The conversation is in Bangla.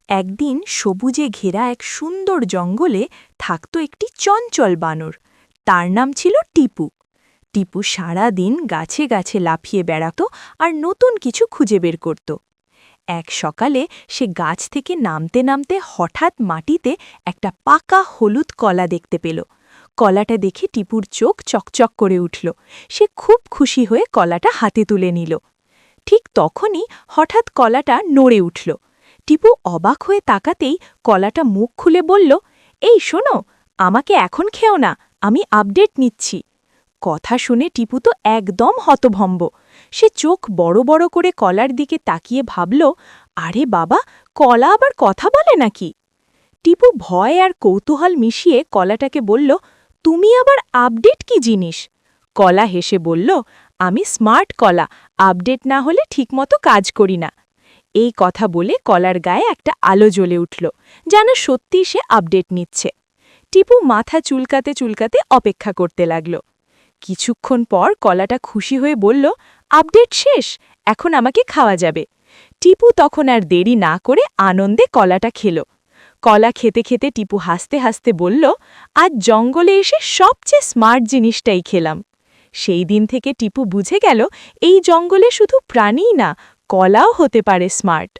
একদিন সবুজে ঘেরা এক সুন্দর জঙ্গলে থাকত একটি চঞ্চল বানর। তার নাম ছিল টিপু। টিপু সারা দিন গাছে গাছে লাফিয়ে বেড়াত আর নতুন কিছু খুঁজে বের করত। এক সকালে সে গাছ থেকে নামতে নামতে হঠাৎ মাটিতে একটা পাকা হলুদ কলা দেখতে পেল। কলাটা দেখে টিপুর চোখ চকচক করে উঠল। সে খুব খুশি হয়ে কলাটা হাতে তুলে নিল। ঠিক তখনই হঠাৎ কলাটা নড়ে উঠল। টিপু অবাক হয়ে তাকাতেই কলাটা মুখ খুলে বলল, এই শোনো, আমাকে এখন খেও না, আমি আপডেট নিচ্ছি। কথা শুনে টিপু তো একদম হতভম্ব। সে চোখ বড় বড় করে কলার দিকে তাকিয়ে ভাবল, আরে বাবা, কলা আবার কথা বলে নাকি? টিপু ভয় আর কৌতূহল মিশিয়ে কলাটাকে বলল, তুমি আবার আপডেট কি জিনিস? কলা হেসে বলল, আমি স্মার্ট কলা, আপডেট না হলে ঠিকমতো কাজ করি না। এই কথা বলে কলার গায়ে একটা আলো জ্বলে উঠল, যেন সত্যি সে আপডেট নিচ্ছে। টিপু মাথা চুলকাতে চুলকাতে অপেক্ষা করতে লাগল। কিছুক্ষণ পর কলাটা খুশি হয়ে বলল, আপডেট শেষ, এখন আমাকে খাওয়া যাবে। টিপু তখন আর দেরি না করে আনন্দে কলাটা খেল। কলা খেতে খেতে টিপু হাসতে হাসতে বলল, আজ জঙ্গলে এসে সবচেয়ে স্মার্ট জিনিসটাই খেলাম। সেই দিন থেকে টিপু বুঝে গেল, এই জঙ্গলে শুধু প্রাণীই না, কলাও হতে পারে স্মার্ট।